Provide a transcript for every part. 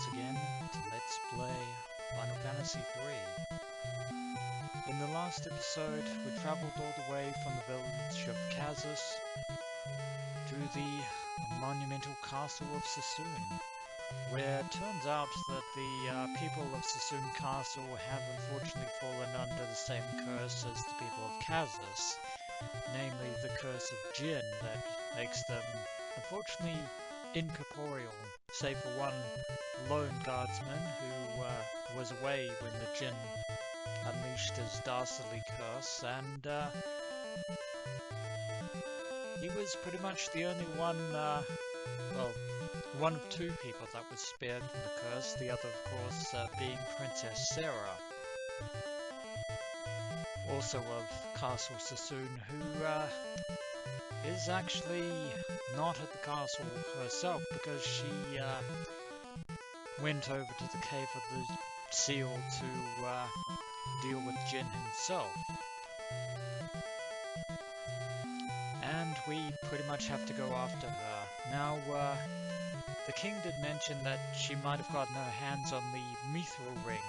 once again to Let's Play Final Fantasy III. In the last episode, we travelled all the way from the village of Kazus to the monumental castle of Sassoon, where it turns out that the people of Sassoon Castle have unfortunately fallen under the same curse as the people of Kazus, namely the curse of Jinn that makes them unfortunately incorporeal, save for one lone guardsman who was away when the Jinn unleashed his dastardly curse, and he was pretty much the only one, well, one of two people that was spared from the curse, the other of course being Princess Sara, also of Castle Sassoon, who is actually not at the castle herself because she went over to the Cave of the Seal to deal with Jinn himself. And we pretty much have to go after her. Now, the king did mention that she might have gotten her hands on the Mythril Ring.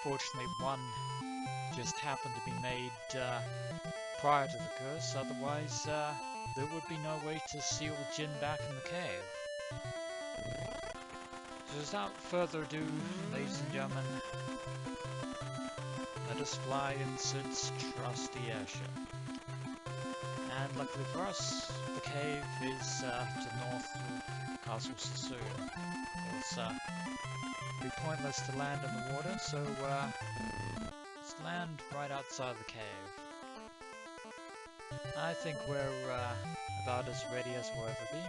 Fortunately, one just happened to be made prior to the curse, otherwise there would be no way to seal Jinn back in the cave. So without further ado, ladies and gentlemen, let us fly in Sid's trusty airship. And luckily for us, the cave is to the north of Castle Sassoon. It's be pointless to land in the water, so let's land right outside the cave. I think we're about as ready as we'll ever be.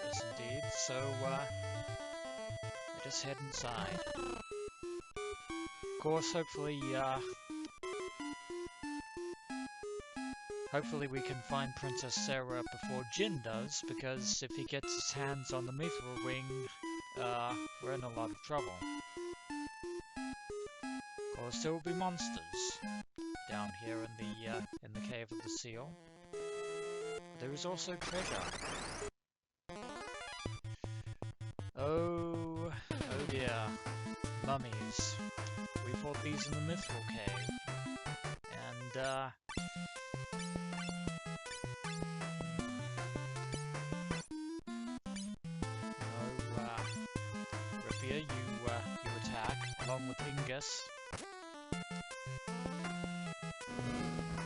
Yes, indeed. So, let us head inside. Of course, hopefully we can find Princess Sara before Jinn does, because if he gets his hands on the Mythril Ring, we're in a lot of trouble. Of course, there will be monsters down here in the Cave of the Seal. There is also treasure. Oh dear. Mummies. We fought these in the Mythril Cave. And, Riffia, you attack, along with Ingus.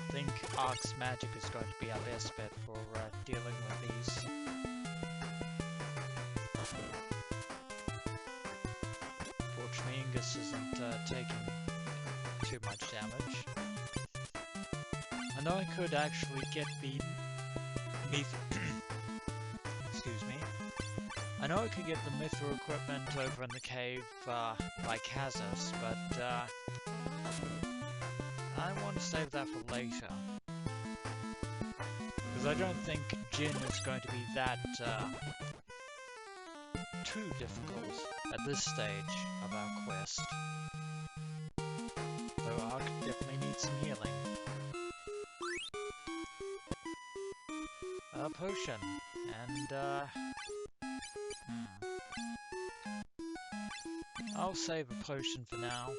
I think Ark's magic is going to be our best bet for dealing with these. Fortunately, Ingus isn't taking too much damage. I know I could actually get the excuse me. I know I could get the Mythril equipment over in the cave by Kazus, but I want to save that for later. Because I don't think Jinn is going to be that too difficult at this stage of our quest. Though Ark definitely needs some healing. A potion, and I'll save a potion for now,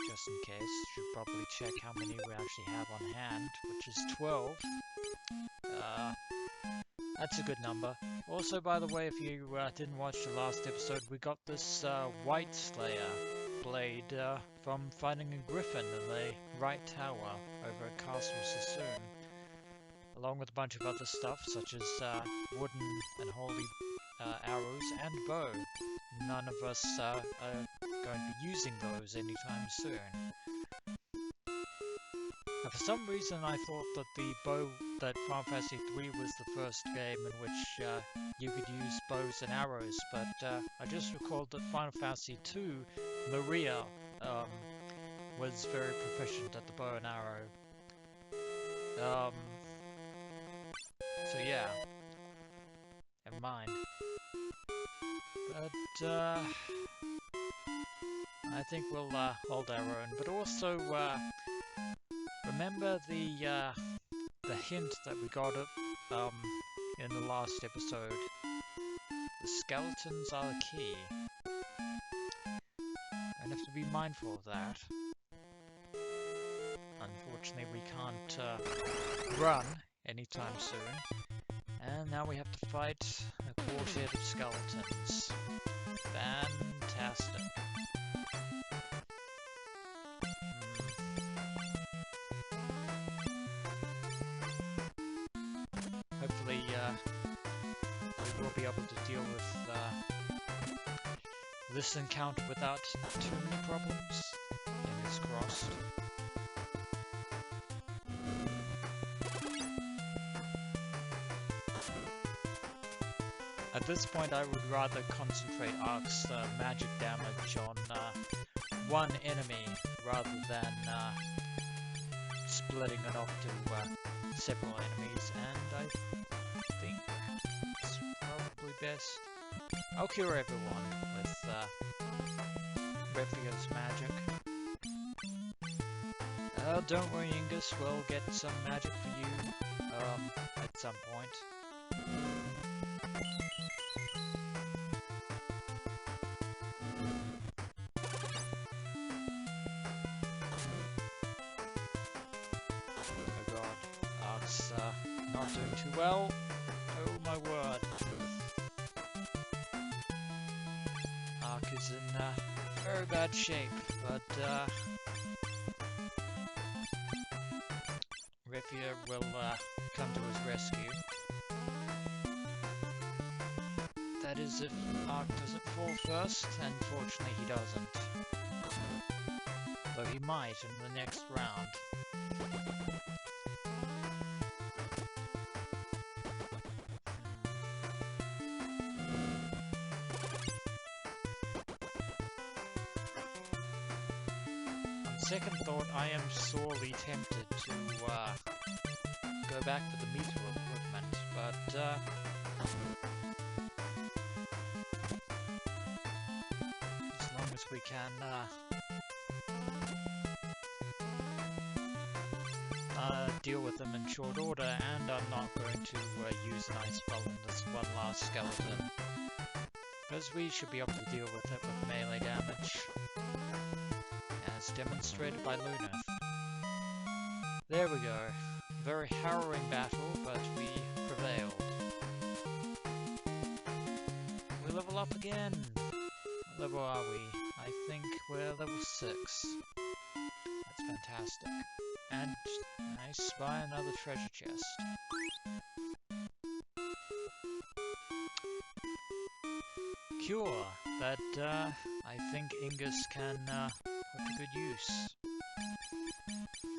just in case. Should probably check how many we actually have on hand, which is 12. That's a good number. Also, by the way, if you didn't watch the last episode, we got this White Slayer blade from fighting a griffin in the right tower over at Castle Sassoon, along with a bunch of other stuff such as wooden and holy arrows and bow. None of us are going to be using those anytime soon. For some reason I thought that that Final Fantasy III was the first game in which you could use bows and arrows, but I just recalled that Final Fantasy II, Maria, was very proficient at the bow and arrow. So yeah, never mind. But I think we'll hold our own. But also remember the hint that we got in the last episode The skeletons are the key. I have to be mindful of that. Unfortunately, we can't run anytime soon. And now we have to fight a quartet of skeletons. Fantastic. Hopefully, we will be able to deal with this encounter without too many problems. Fingers crossed. At this point, I would rather concentrate Ark's magic damage on one enemy rather than splitting it off to several enemies, and I think it's probably best. I'll cure everyone with Refio's magic. Don't worry, Ingus, we'll get some magic for you at some point. Not doing too well. Oh my word. Ark is in very bad shape, but Refia will come to his rescue. That is if Ark doesn't fall first, and fortunately he doesn't. Though he might in the next round. Second thought, I am sorely tempted to go back for the Mythril equipment, but as long as we can deal with them in short order, and I'm not going to use an ice spell on this one last skeleton, because we should be able to deal with it with melee damage. Demonstrated by Luneth. There we go. Very harrowing battle, but we prevailed. We level up again. What level are we? I think we're level 6. That's fantastic. And I spy another treasure chest. Cure that I think Ingus can put to good use,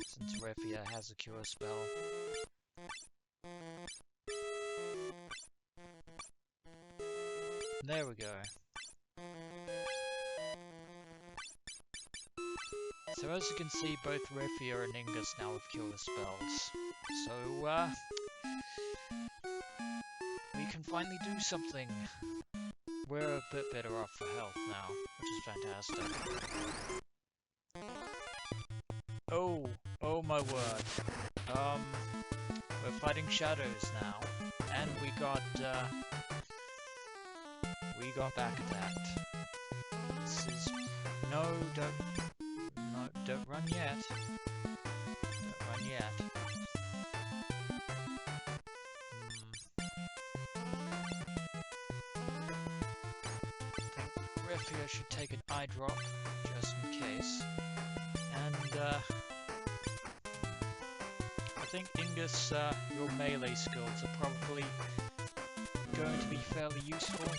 since Refia has a cure spell. There we go. So as you can see, both Refia and Ingus now have cure spells. So we can finally do something. We're a bit better off for health now, which is fantastic. Oh my word. We're fighting shadows now, and we got back attacked. This is don't run yet. Don't run yet. I think Refia should take an eye drop just in case. And I think Ingus, your melee skills are probably going to be fairly useful.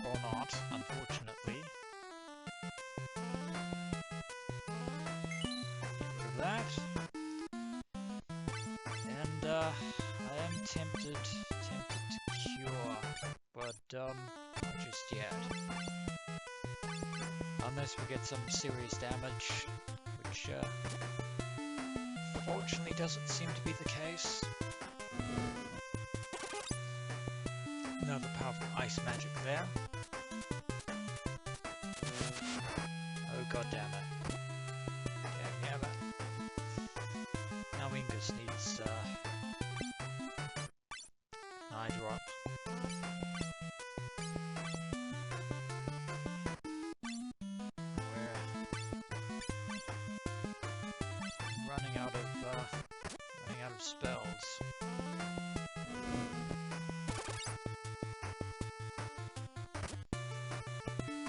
Or not, unfortunately. Get rid of that. And I am tempted to cure, but not just yet. Unless we get some serious damage, which fortunately doesn't seem to be the case. Another powerful ice magic there. Oh god damn it. Now spells.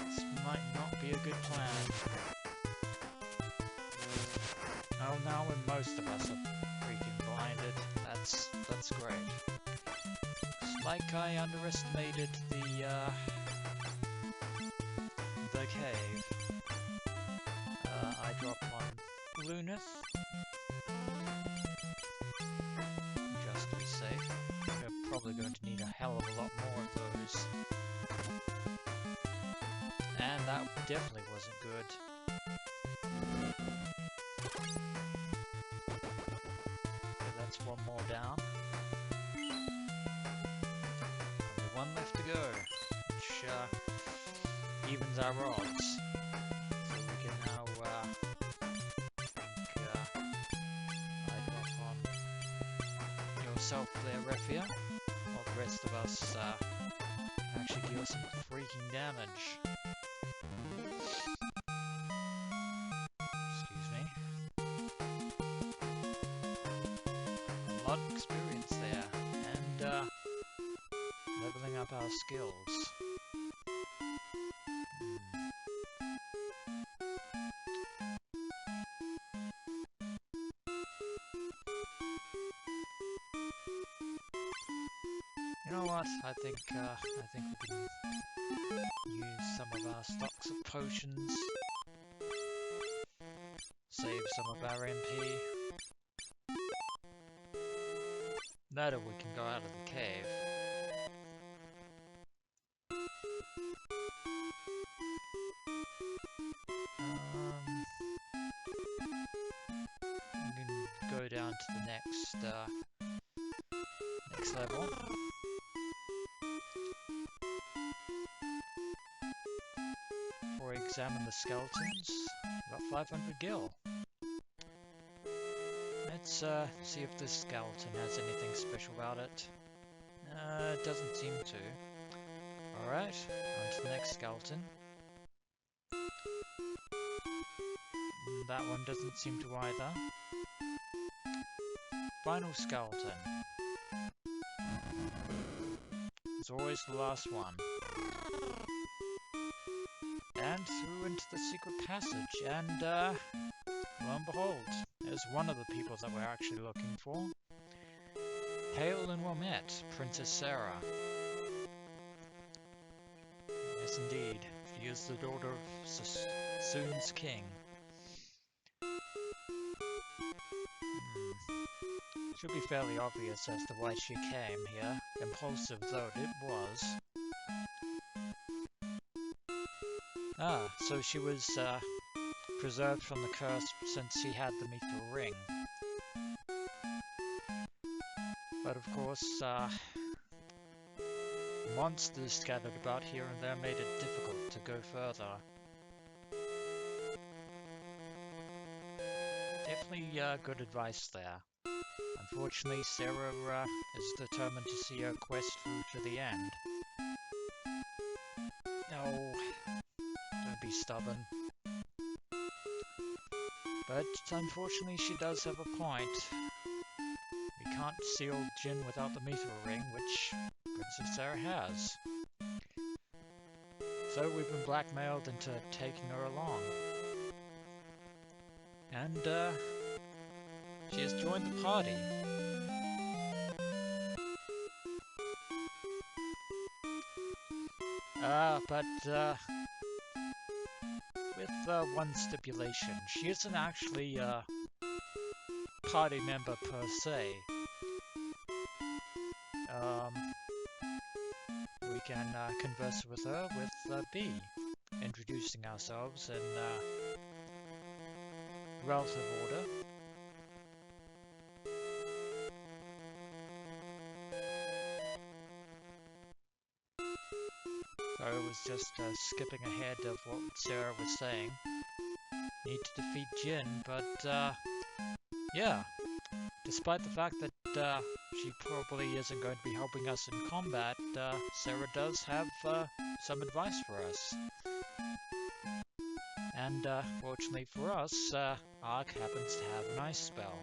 This might not be a good plan. Oh, now when most of us are freaking blinded, that's great. It's like I underestimated the cave. I drop on Luneth, just to be safe. We're probably going to need a hell of a lot more of those. And that definitely wasn't good. Okay, that's one more down. Only one left to go, which evens our odds. So we can now, I drop on yourself there, Refia, while the rest of us actually deal some freaking damage. Excuse me. A lot of experience there, and leveling up our skills. You know what? I think we can use some of our stocks of potions. Save some of our MP. That or we can go out of the cave. We can go down to the next level. Before we examine the skeletons, got 500 gil. Let's see if this skeleton has anything special about it. It doesn't seem to. Alright, on to the next skeleton. That one doesn't seem to either. Final skeleton. It's always the last one. And through into the secret passage, and lo and behold, there's one of the people that we're actually looking for. Hail and well met, Princess Sara. Yes, indeed. She is the daughter of Soon's king. Should be fairly obvious as to why she came here, impulsive though it was. Ah, so she was preserved from the curse since she had the Mythril Ring. But of course, monsters scattered about here and there made it difficult to go further. Definitely good advice there. Unfortunately, Sara is determined to see her quest through to the end. No, don't be stubborn. But unfortunately, she does have a point. We can't seal Jinn without the Mythril Ring, which Princess Sara has. So we've been blackmailed into taking her along. And she has joined the party. But with one stipulation. She isn't actually a party member per se. We can converse with her with B, introducing ourselves in relative order. So I was just skipping ahead of what Sara was saying. Need to defeat Jinn, but yeah, despite the fact that she probably isn't going to be helping us in combat, Sara does have some advice for us. And fortunately for us, Ark happens to have an ice spell.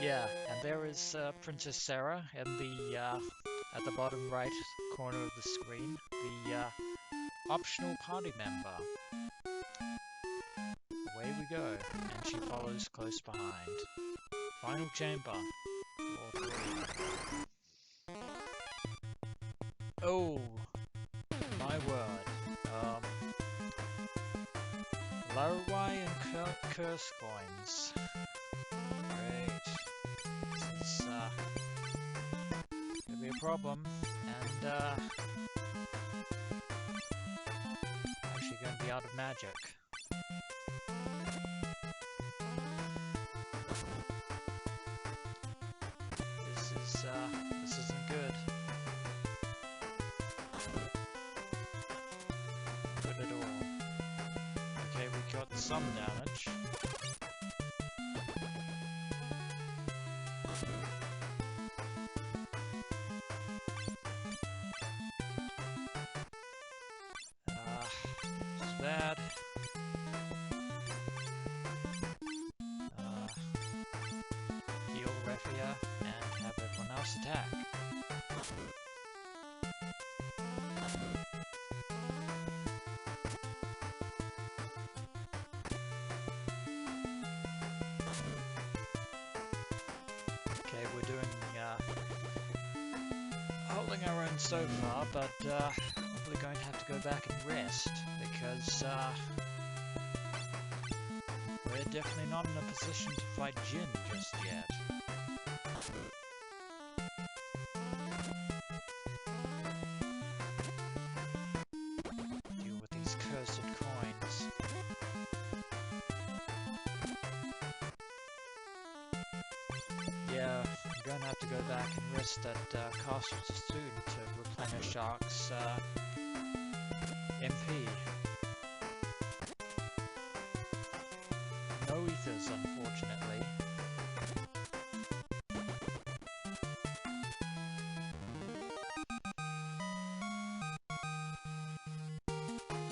Yeah, and there is Princess Sara in the at the bottom right corner of the screen, the optional party member. Away we go, and she follows close behind. Final chamber. Floor 3. Oh, my word. Larawai and curse coins. Great. This is gonna be a problem, and actually gonna be out of magic. This isn't good. Good at all. Okay, we got some damage. It's bad. Heal Refia and have everyone else attack. Okay, we're doing holding our own so far, but probably going to have to go back and rest because we're definitely not in a position to fight Jinn just yet. Deal with these cursed coins. Yeah, I'm going to have to go back and rest at Castle soon to replenish Ark's MP. No ethers, unfortunately.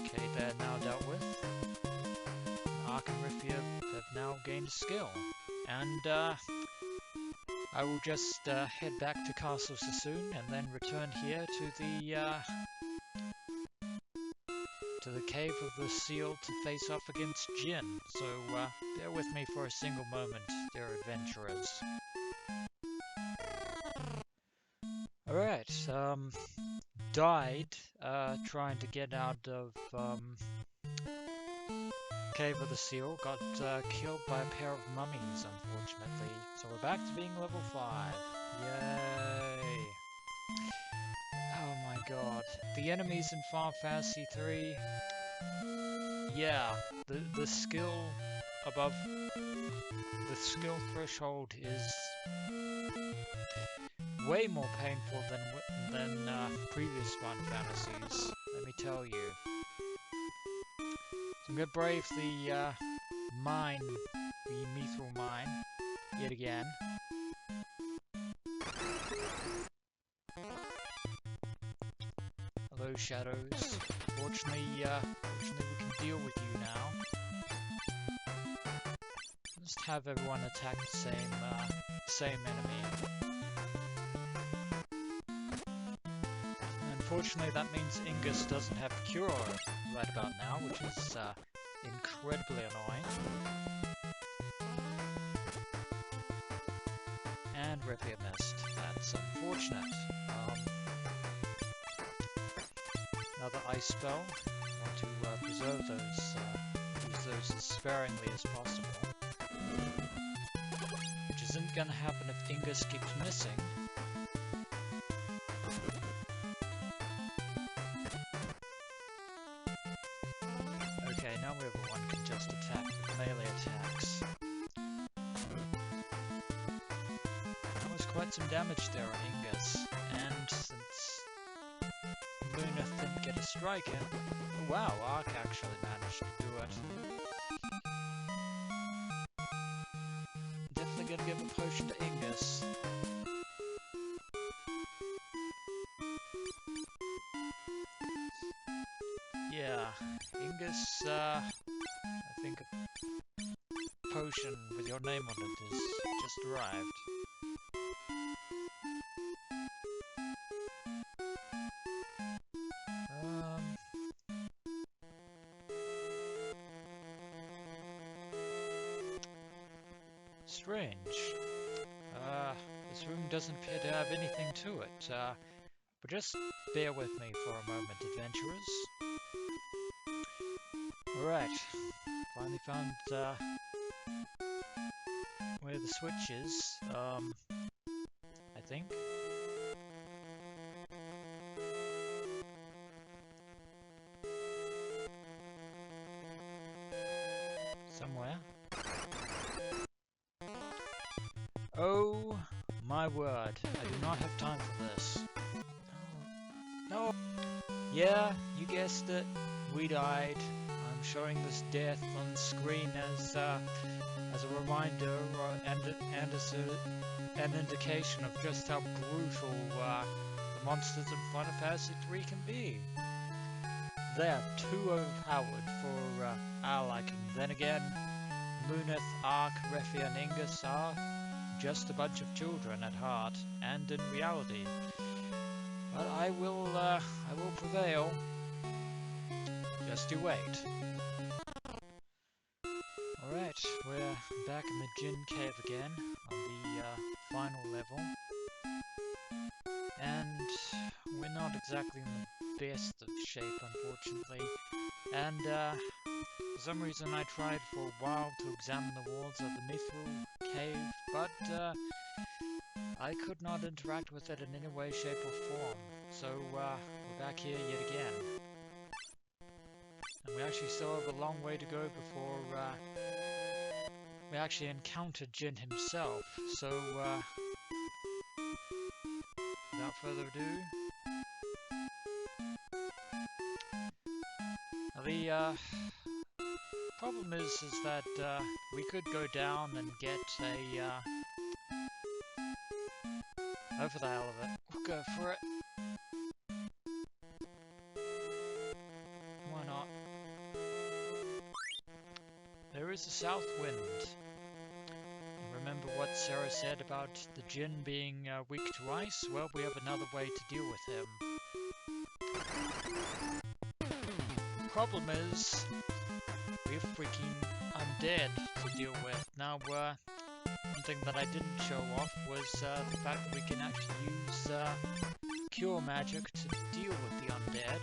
Okay, they're now dealt with. Ark and Rifia have now gained skill. And I will just head back to Castle Sassoon and then return here to the Cave of the Seal to face off against Jinn. So bear with me for a single moment, dear adventurers. Alright, died trying to get out of Cave of the Seal, got killed by a pair of mummies, unfortunately. So we're back to being level 5. Yay! Oh my god. The enemies in Final Fantasy 3... Yeah, the skill above... The skill threshold is way more painful than previous Final Fantasies, let me tell you. So I'm gonna brave the mine, the Mythril mine, yet again. Hello, shadows. Fortunately, we can deal with you now. Just have everyone attack the same enemy. Unfortunately, that means Ingus doesn't have Cure right about now, which is incredibly annoying. And Rifia missed. That's unfortunate. Another ice spell. I want to preserve those, use those as sparingly as possible. Which isn't going to happen if Ingus keeps missing. Okay, now everyone can just attack with melee attacks. That was quite some damage there on Ingus, and since Luneth didn't get a strike in, oh wow, Ark actually managed to do it. Definitely gonna give a potion to Ingus. Yeah, Ingus, I think a potion with your name on it is just arrived. Strange. This room doesn't appear to have anything to it. But just bear with me for a moment, adventurers. Alright. Finally found, where the switch is. I think. Somewhere. Oh my word, I do not have time for this. No. Yeah, you guessed it. We died. I'm showing this death on the screen as a reminder and as an indication of just how brutal the monsters in Final Fantasy 3 can be. They are too overpowered for our liking. Then again, Luneth, Ark, Refia, and Ingus are just a bunch of children at heart and in reality. But I will prevail. Just you wait. Alright, we're back in the Jinn cave again on the final level. And we're not exactly in the best of shape, unfortunately. And for some reason I tried for a while to examine the walls of the Mythril cave, but I could not interact with it in any way, shape or form. So we're back here yet again. And we actually still have a long way to go before we actually encounter Jinn himself. So without further ado, the problem is that we could go down and get a oh, for the hell of it, we'll go for it. Why not? There is a south wind. And remember what Sara said about the Jinn being weak to ice? Well, we have another way to deal with him. Problem is, we have freaking undead to deal with. Now, one thing that I didn't show off was the fact that we can actually use cure magic to deal with the undead.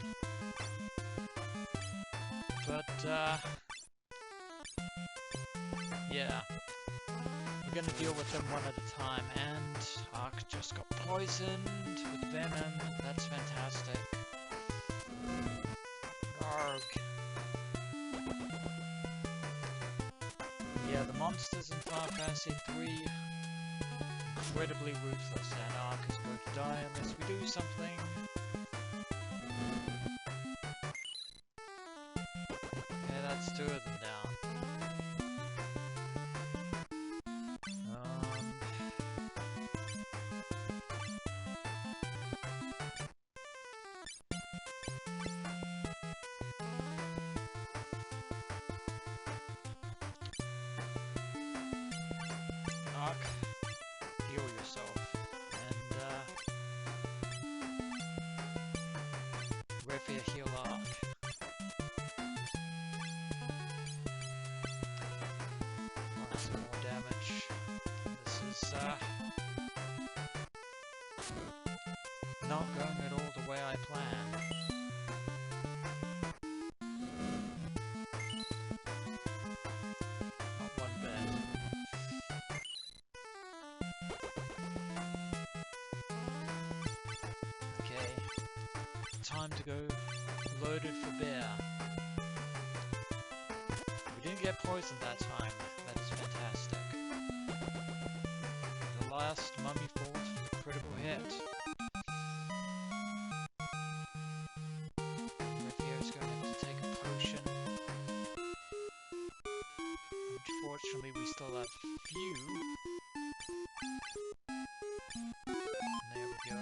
But, yeah. We're gonna deal with them one at a time, and Ark just got poisoned with venom. That's fantastic. Arg. Yeah, the monsters in Final Fantasy 3 incredibly ruthless, and Ark is going to die unless we do something. Okay, that's two of them down. Ark, heal yourself, and Refia, heal Ark. Alright, some more damage. This is not going at all the way I planned. Not one bit. Okay, time to go loaded for bear. We didn't get poisoned that time. That is fantastic. The last mummy fought, critical hit. Refia is going to have to take a potion. Unfortunately, we still have few. There we go.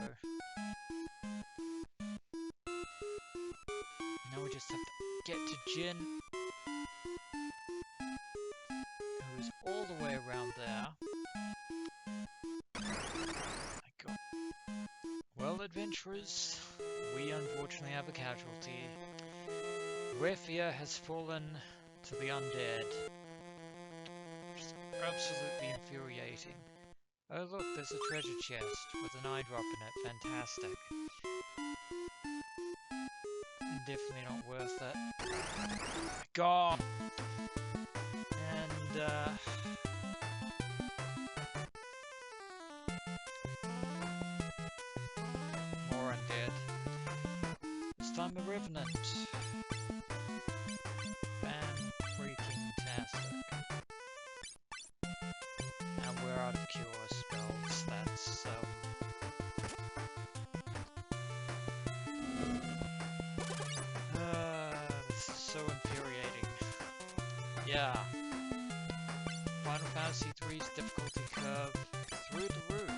Now we just have to get to Jinn, who is all the way around there. My God. Well, adventurers, we unfortunately have a casualty. Refia has fallen to the undead. Just Absolutely infuriating. Oh look, there's a treasure chest with an eye drop in it. Fantastic. Definitely not worth it. Oh my god! And, more undead. This time a revenant. Fan-freaking-tastic. And we're out of cure spells. That's, this is so infuriating. Yeah. Final Fantasy III's difficulty curve through the roof.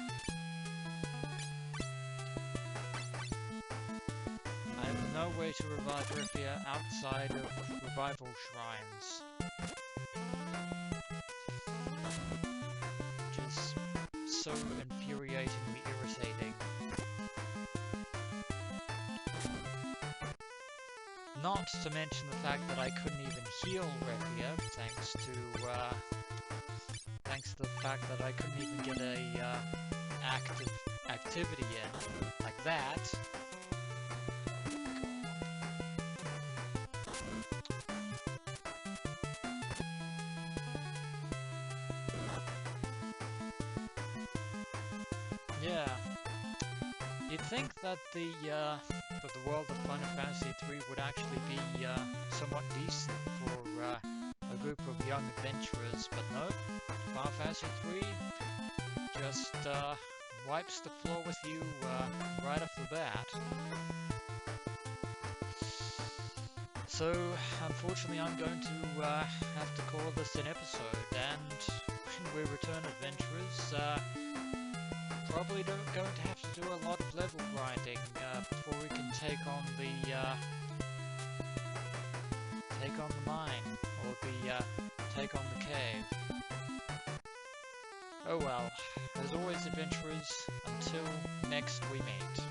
I have no way to revive Rifia outside of revival shrines. Which is so infuriatingly irritating. Not to mention the fact that I couldn't even heal Rifia, thanks to the fact that I couldn't even get a active activity in, like that. Yeah, you'd think that the world of Final Fantasy III would actually be somewhat decent for a group of young adventurers, but no. Final Fantasy III just wipes the floor with you right off the bat. So, unfortunately, I'm going to have to call this an episode, and when we return, adventurers, probably going to have to do a lot of level grinding before we can take on the mine, or take on the cave. Oh well, as always, adventurers, until next we meet.